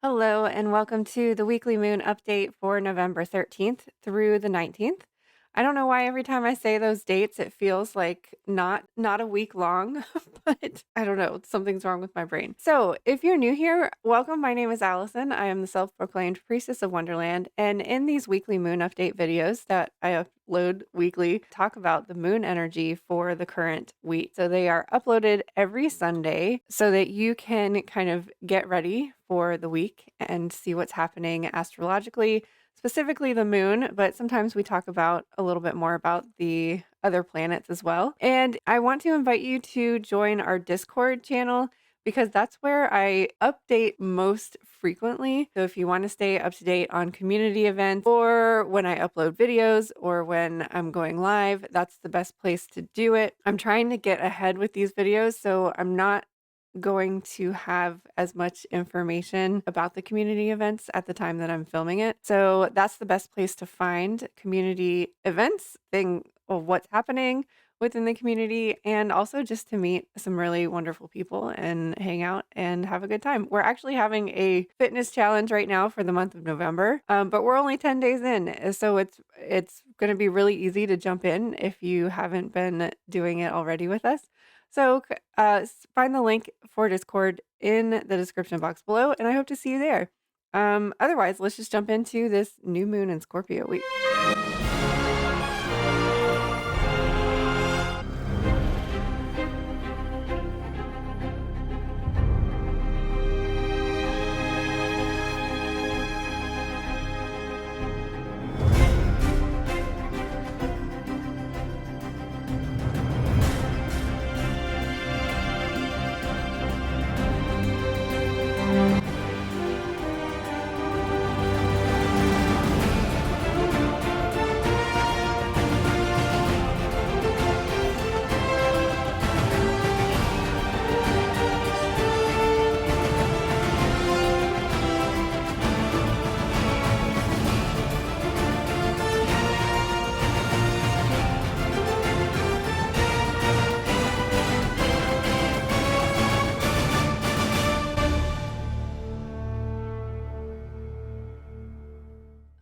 Hello, and welcome to the weekly moon update for November 13th through the 19th. I don't know why every time I say those dates, it feels like not a week long, but I don't know, something's wrong with my brain. So, if you're new here, welcome. My name is Allison. I am the self-proclaimed priestess of Wonderland, and in these weekly moon update videos that I upload weekly, talk about the moon energy for the current week. So they are uploaded every Sunday so that you can kind of get ready for the week and see what's happening astrologically, specifically the moon, but sometimes we talk about a little bit more about the other planets as well. And I want to invite you to join our Discord channel because that's where I update most frequently. So if you want to stay up to date on community events or when I upload videos or when I'm going live, that's the best place to do it. I'm trying to get ahead with these videos, so I'm not going to have as much information about the community events at the time that I'm filming it. So that's the best place to find community events, thing of what's happening within the community, and also just to meet some really wonderful people and hang out and have a good time. We're actually having a fitness challenge right now for the month of November, but we're only 10 days in, so it's going to be really easy to jump in if you haven't been doing it already with us. So find the link for Discord in the description box below, and I hope to see you there. Otherwise, let's just jump into this new moon in Scorpio week.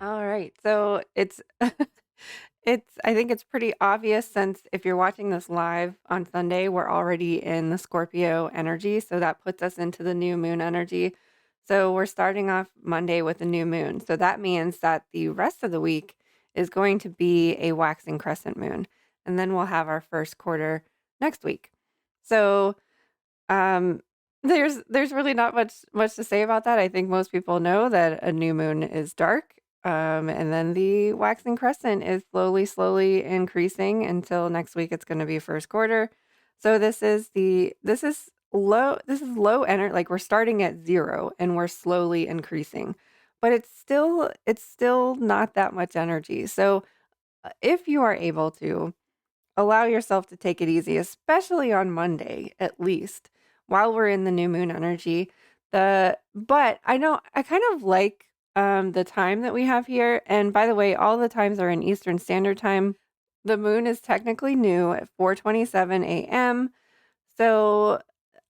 All right. So it's I think it's pretty obvious since if you're watching this live on Sunday, we're already in the Scorpio energy, so that puts us into the new moon energy. So we're starting off Monday with a new moon. So that means that the rest of the week is going to be a waxing crescent moon. And then we'll have our first quarter next week. So um there's really not much to say about that. I think most people know that a new moon is dark. And then the waxing crescent is slowly increasing until next week it's going to be first quarter. So this is low energy, like we're starting at 0 and we're slowly increasing. But it's still not that much energy. So if you are able to allow yourself to take it easy, especially on Monday, at least, while we're in the new moon energy. But I know I kind of like the time that we have here. And by the way, all the times are in Eastern Standard Time. The moon is technically new at 4:27 a.m. So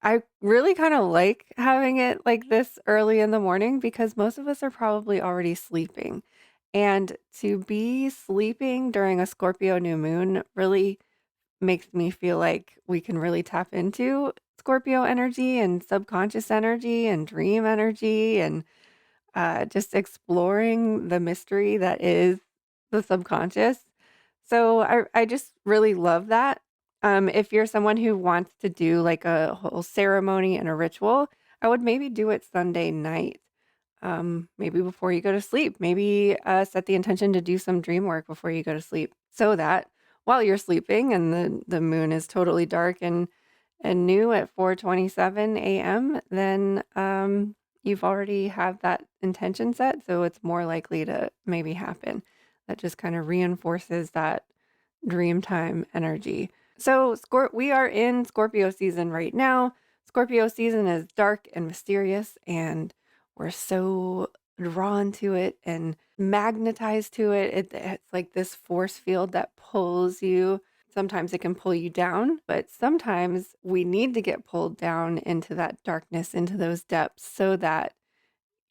I really kind of like having it like this early in the morning because most of us are probably already sleeping. And to be sleeping during a Scorpio new moon really makes me feel like we can really tap into Scorpio energy and subconscious energy and dream energy and just exploring the mystery that is the subconscious. So I just really love that. If you're someone who wants to do like a whole ceremony and a ritual, I would maybe do it Sunday night. Maybe before you go to sleep, maybe set the intention to do some dream work before you go to sleep so that while you're sleeping and the moon is totally dark and new at 4:27 a.m., then you've already have that intention set, so it's more likely to maybe happen. That just kind of reinforces that dream time energy. So we are in Scorpio season right now. Scorpio season is dark and mysterious, and we're so drawn to it and magnetized to it. It's like this force field that pulls you. Sometimes it can pull you down, but sometimes we need to get pulled down into that darkness, into those depths, so that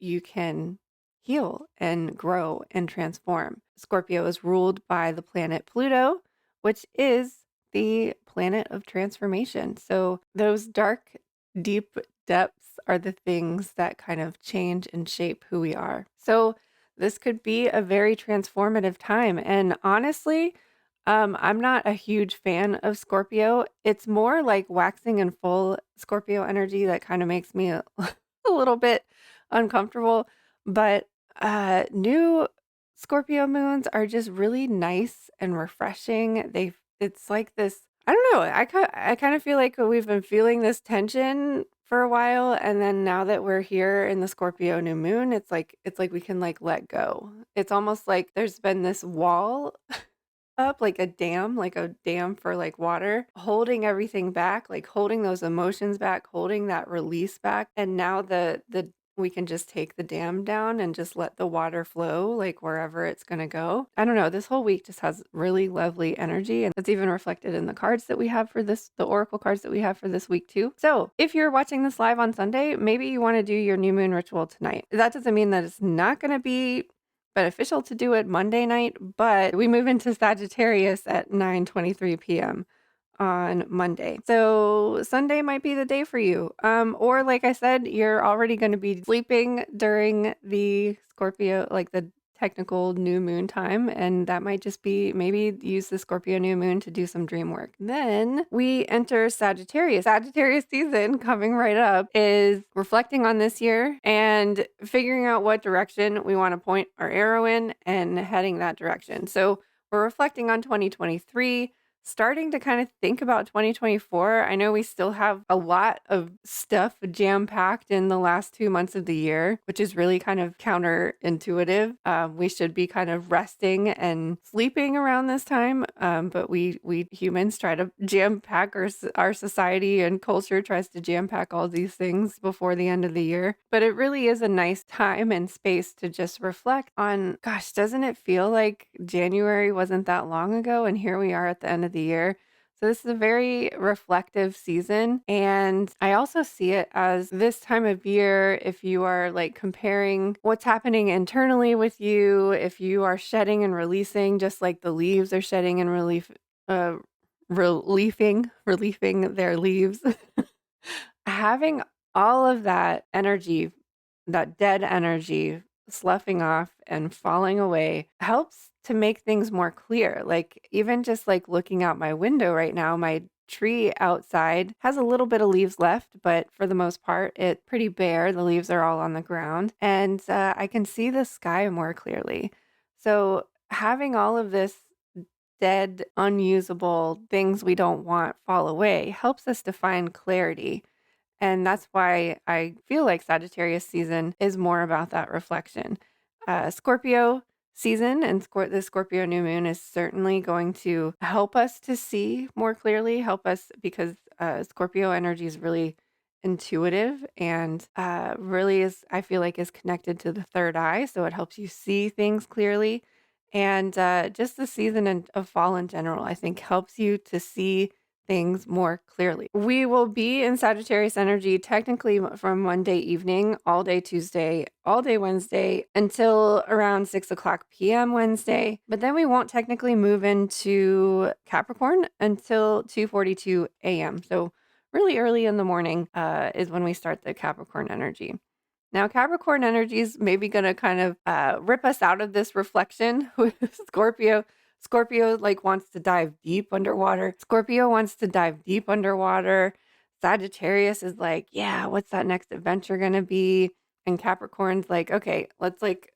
you can heal and grow and transform. Scorpio is ruled by the planet Pluto, which is the planet of transformation. So those dark, deep depths are the things that kind of change and shape who we are. So this could be a very transformative time. And honestly, I'm not a huge fan of Scorpio. It's more like waxing and full Scorpio energy that kind of makes me a little bit uncomfortable. But new Scorpio moons are just really nice and refreshing. It's like this, I don't know. I kind of feel like we've been feeling this tension for a while, and then now that we're here in the Scorpio new moon, it's like we can like let go. It's almost like there's been this wall up, like a dam for like water, holding everything back, like holding those emotions back, holding that release back. And now the we can just take the dam down and just let the water flow like wherever it's going to go. I don't know. This whole week just has really lovely energy. And it's even reflected in the cards that we have for this, the oracle cards that we have for this week too. So if you're watching this live on Sunday, maybe you want to do your new moon ritual tonight. That doesn't mean that it's not going to be beneficial to do it Monday night, but we move into Sagittarius at 9:23 p.m. on Monday. So Sunday might be the day for you. Or like I said, you're already going to be sleeping during the Scorpio, like the technical new moon time, and that might just be maybe use the Scorpio new moon to do some dream work. Then we enter Sagittarius. Sagittarius season coming right up is reflecting on this year and figuring out what direction we want to point our arrow in and heading that direction. So we're reflecting on 2023, starting to kind of think about 2024. I know we still have a lot of stuff jam-packed in the last 2 months of the year, which is really kind of counterintuitive. We should be kind of resting and sleeping around this time, but we humans try to jam-pack our society and culture tries to jam-pack all these things before the end of the year. But it really is a nice time and space to just reflect on, gosh, doesn't it feel like January wasn't that long ago? And here we are at the end of the year. So this is a very reflective season. And I also see it as this time of year, if you are like comparing what's happening internally with you, if you are shedding and releasing, just like the leaves are shedding and relieving their leaves, having all of that energy, that dead energy sloughing off and falling away helps to make things more clear. Like even just like looking out my window right now, my tree outside has a little bit of leaves left, but for the most part, it's pretty bare. The leaves are all on the ground, and I can see the sky more clearly. So having all of this dead, unusable things we don't want fall away helps us to find clarity. And that's why I feel like Sagittarius season is more about that reflection. Scorpio season and the Scorpio new moon is certainly going to help us to see more clearly, help us because Scorpio energy is really intuitive and really is, I feel like, is connected to the third eye. So it helps you see things clearly. And just the season of fall in general, I think helps you to see things more clearly. We will be in Sagittarius energy technically from Monday evening, all day Tuesday, all day Wednesday until around 6 o'clock p.m. Wednesday. But then we won't technically move into Capricorn until 2:42 a.m. So really early in the morning is when we start the Capricorn energy. Now, Capricorn energy is maybe going to kind of rip us out of this reflection with Scorpio. Scorpio like wants to dive deep underwater. Scorpio wants to dive deep underwater. Sagittarius is like, yeah, what's that next adventure going to be? And Capricorn's like, okay, let's like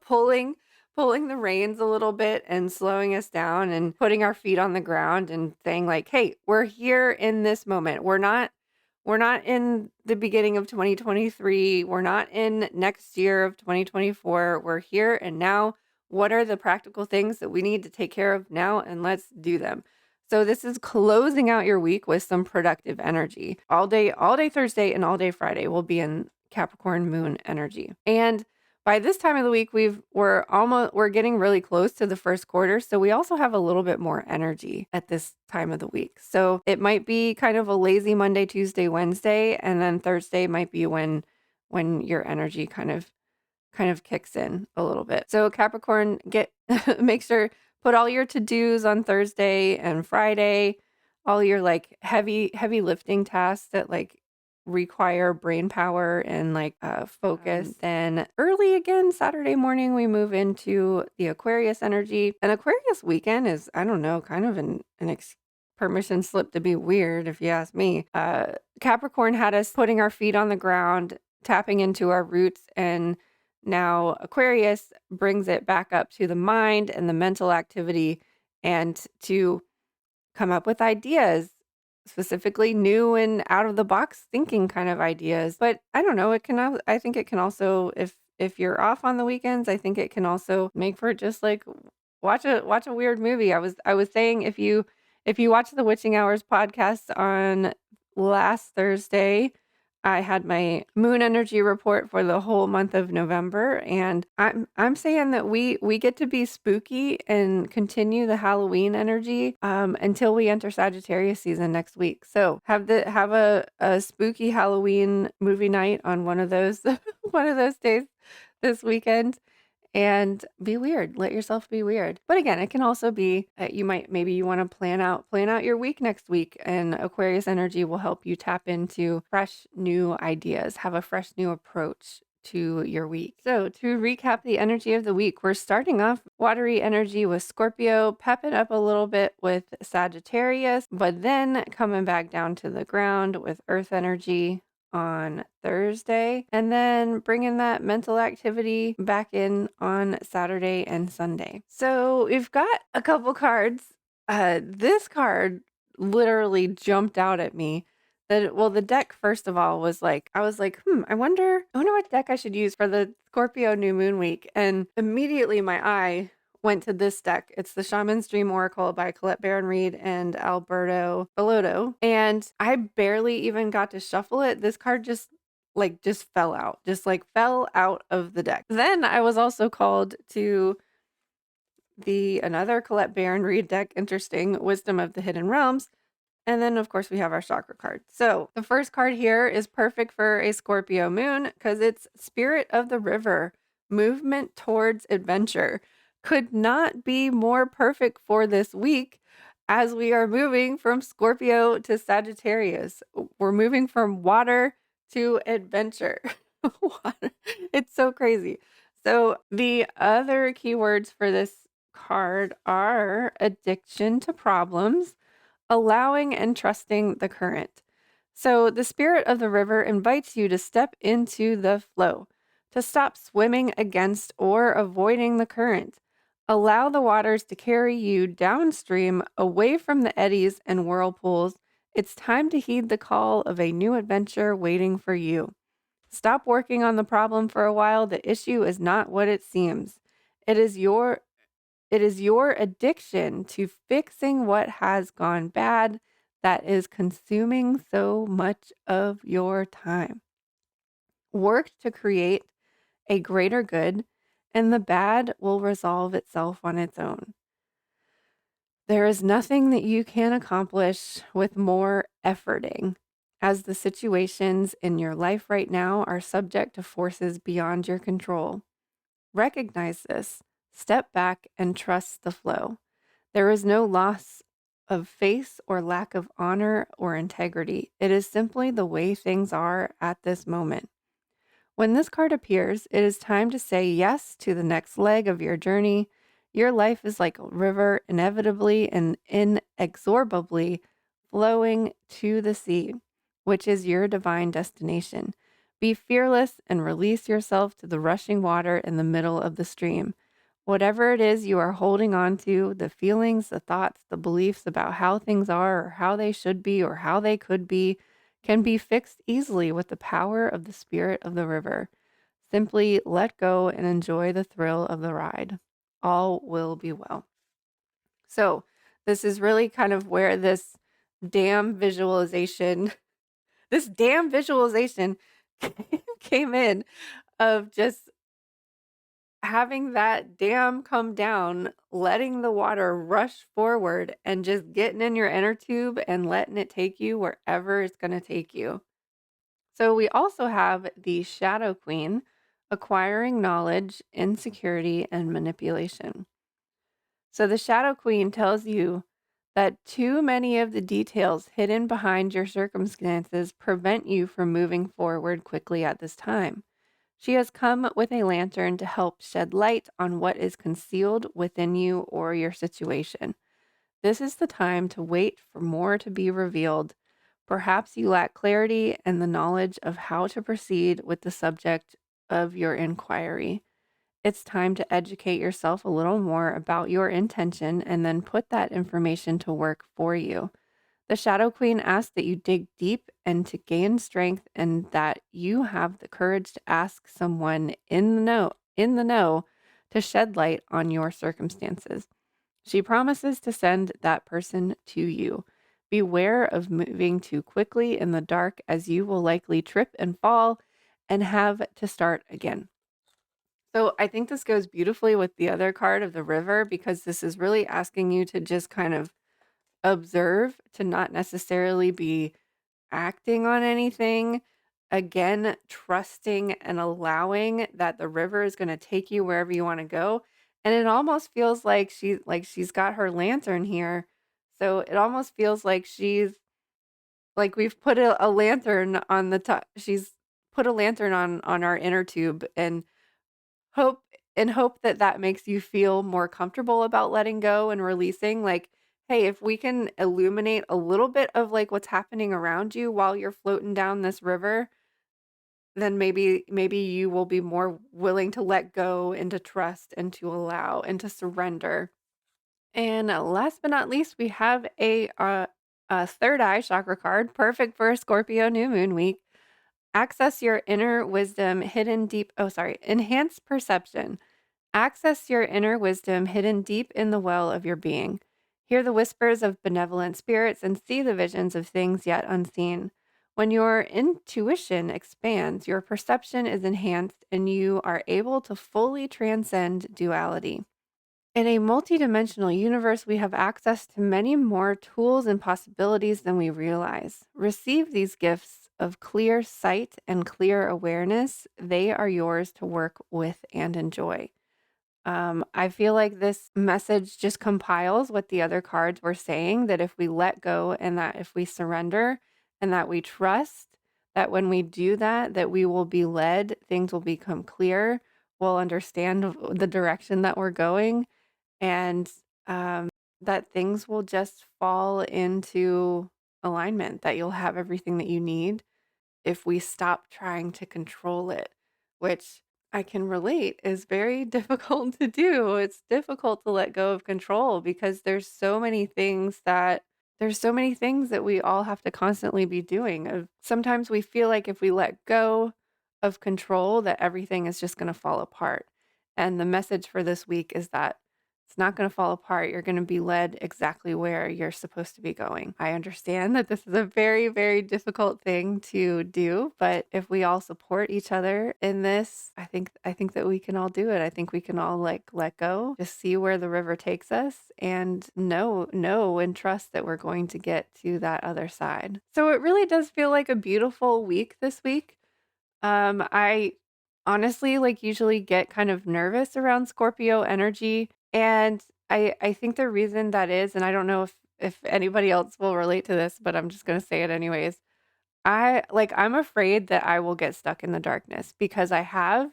pulling the reins a little bit and slowing us down and putting our feet on the ground and saying like, hey, we're here in this moment. We're not in the beginning of 2023. We're not in next year of 2024. We're here and now. What are the practical things that we need to take care of now? And let's do them. So this is closing out your week with some productive energy. All day Thursday and all day Friday will be in Capricorn moon energy. And by this time of the week, we're getting really close to the first quarter. So we also have a little bit more energy at this time of the week. So it might be kind of a lazy Monday, Tuesday, Wednesday, and then Thursday might be when your energy kind of kind of kicks in a little bit. So Capricorn, make sure put all your to-dos on Thursday and Friday, all your like heavy lifting tasks that like require brain power and like focus. Then early again Saturday morning we move into the Aquarius energy. And Aquarius weekend is, I don't know, kind of permission slip to be weird if you ask me. Capricorn had us putting our feet on the ground, tapping into our roots, and now Aquarius brings it back up to the mind and the mental activity and to come up with ideas, specifically new and out of the box thinking kind of ideas. But I don't know, I think it can also, if you're off on the weekends, I think it can also make for just like watch a weird movie. I was saying, if you watch the Witching Hours podcast on last Thursday, I had my moon energy report for the whole month of November, and I'm saying that we get to be spooky and continue the Halloween energy until we enter Sagittarius season next week. So have a spooky Halloween movie night on one of those one of those days this weekend. And be weird. Let yourself be weird. But again, it can also be maybe you want to plan out your week next week, and Aquarius energy will help you tap into fresh new ideas, have a fresh new approach to your week. So to recap the energy of the week, we're starting off watery energy with Scorpio, pepping up a little bit with Sagittarius, but then coming back down to the ground with earth energy on Thursday, and then bringing that mental activity back in on Saturday and Sunday. So we've got a couple cards. This card literally jumped out at me. The deck, first of all, I was like, I wonder what deck I should use for the Scorpio new moon week. And immediately my eye went to this deck. It's the Shaman's Dream Oracle by Colette Baron Reed and Alberto Bellotto. And I barely even got to shuffle it. This card just fell out, fell out of the deck. Then I was also called to another Colette Baron Reed deck, interesting, Wisdom of the Hidden Realms. And then, of course, we have our chakra card. So the first card here is perfect for a Scorpio moon because it's Spirit of the River, movement towards adventure. Could not be more perfect for this week as we are moving from Scorpio to Sagittarius. We're moving from water to adventure. Water. It's so crazy. So the other keywords for this card are addiction to problems, allowing and trusting the current. So the Spirit of the River invites you to step into the flow, to stop swimming against or avoiding the current. Allow the waters to carry you downstream, away from the eddies and whirlpools. It's time to heed the call of a new adventure waiting for you. Stop working on the problem for a while. The issue is not what it seems. It is your addiction to fixing what has gone bad that is consuming so much of your time. Work to create a greater good, and the bad will resolve itself on its own. There is nothing that you can accomplish with more efforting, as the situations in your life right now are subject to forces beyond your control. Recognize this. Step back and trust the flow. There is no loss of face or lack of honor or integrity. It is simply the way things are at this moment. When this card appears, it is time to say yes to the next leg of your journey. Your life is like a river, inevitably and inexorably flowing to the sea, which is your divine destination. Be fearless and release yourself to the rushing water in the middle of the stream. Whatever it is you are holding on to, the feelings, the thoughts, the beliefs about how things are or how they should be or how they could be, can be fixed easily with the power of the Spirit of the River. Simply let go and enjoy the thrill of the ride. All will be well. So this is really kind of where this damn visualization came in, of just having that dam come down, letting the water rush forward, and just getting in your inner tube and letting it take you wherever it's going to take you. So we also have the Shadow Queen acquiring knowledge, insecurity, and manipulation. So the Shadow Queen tells you that too many of the details hidden behind your circumstances prevent you from moving forward quickly at this time. She has come with a lantern to help shed light on what is concealed within you or your situation. This is the time to wait for more to be revealed. Perhaps you lack clarity and the knowledge of how to proceed with the subject of your inquiry. It's time to educate yourself a little more about your intention and then put that information to work for you. The Shadow Queen asks that you dig deep and to gain strength and that you have the courage to ask someone in the know to shed light on your circumstances. She promises to send that person to you. Beware of moving too quickly in the dark as you will likely trip and fall and have to start again. So I think this goes beautifully with the other card of the river because this is really asking you to just kind of observe, to not necessarily be acting on anything. Again, trusting and allowing that the river is going to take you wherever you want to go. And it almost feels like she's got her lantern here. So it almost feels like she's like we've put a lantern on the top. She's put a lantern on our inner tube and Hope hope that that makes you feel more comfortable about letting go and releasing, like, hey, if we can illuminate a little bit of, like, what's happening around you while you're floating down this river, then maybe you will be more willing to let go and to trust and to allow and to surrender. And last but not least, we have a third eye chakra card, perfect for a Scorpio new moon week. Access your inner wisdom hidden deep enhance perception. Access your inner wisdom hidden deep in the well of your being. Hear the whispers of benevolent spirits and see the visions of things yet unseen. When your intuition expands, your perception is enhanced and you are able to fully transcend duality. In a multidimensional universe, we have access to many more tools and possibilities than we realize. Receive these gifts of clear sight and clear awareness. They are yours to work with and enjoy. I feel like this message just compiles what the other cards were saying, that if we let go and that if we surrender and that we trust that when we do that, that we will be led, things will become clear, we'll understand the direction that we're going, and that things will just fall into alignment, that you'll have everything that you need if we stop trying to control it, which I can relate is very difficult to do. It's difficult to let go of control because there's so many things that we all have to constantly be doing. Sometimes we feel like if we let go of control that everything is just going to fall apart. And the message for this week is that it's not going to fall apart. You're going to be led exactly where you're supposed to be going. I understand that this is a very, very difficult thing to do, but if we all support each other in this, I think that we can all do it. I think we can all like let go, just see where the river takes us and know and trust that we're going to get to that other side. So it really does feel like a beautiful week this week. I honestly like usually get kind of nervous around Scorpio energy and I think the reason that is, and I don't know if anybody else will relate to this, but I'm just going to say it anyways. I'm afraid that I will get stuck in the darkness because I have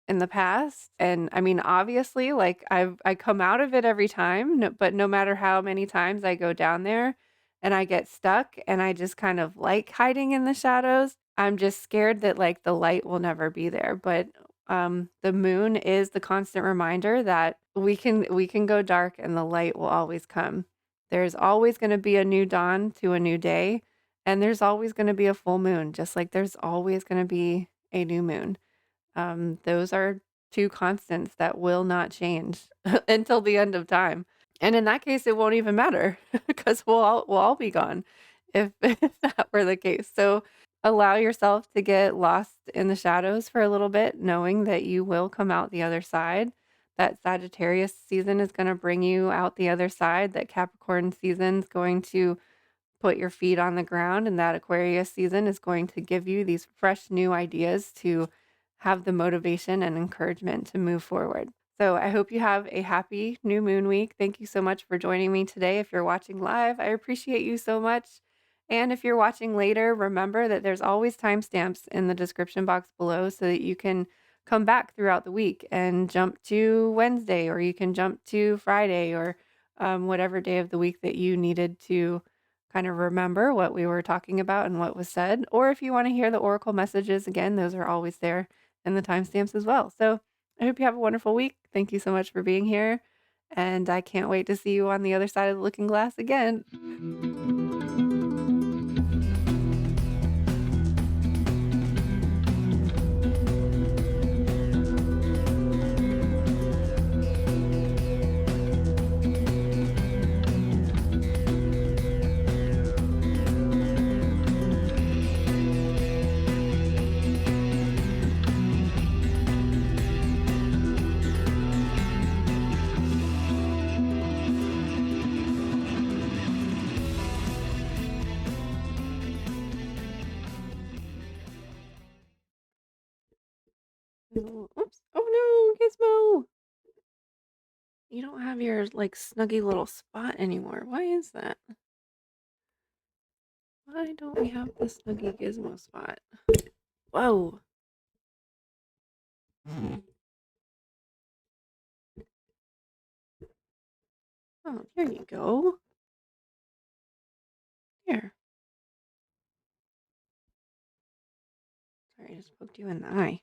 in the past. And I mean, obviously, like I come out of it every time, but no matter how many times I go down there and I get stuck and I just kind of like hiding in the shadows, I'm just scared that like the light will never be there. But the moon is the constant reminder that we can go dark and the light will always come. There's always going to be a new dawn to a new day, and there's always going to be a full moon, just like there's always going to be a new moon. Those are 2 constants that will not change until the end of time. And in that case, it won't even matter because we'll all be gone if if that were the case. So, allow yourself to get lost in the shadows for a little bit, knowing that you will come out the other side. That Sagittarius season is gonna bring you out the other side. That Capricorn season is going to put your feet on the ground, and that Aquarius season is going to give you these fresh new ideas to have the motivation and encouragement to move forward. So I hope you have a happy new moon week. Thank you so much for joining me today. If you're watching live, I appreciate you so much. And if you're watching later, remember that there's always timestamps in the description box below so that you can come back throughout the week and jump to Wednesday, or you can jump to Friday, or whatever day of the week that you needed to kind of remember what we were talking about and what was said. Or if you want to hear the oracle messages again, those are always there in the timestamps as well. So I hope you have a wonderful week. Thank you so much for being here. And I can't wait to see you on the other side of the looking glass again. Oh, oops. Oh no, Gizmo. You don't have your like snuggy little spot anymore. Why is that? Why don't we have the snuggy Gizmo spot? Whoa. Oh, there you go. Here. Sorry, I just poked you in the eye.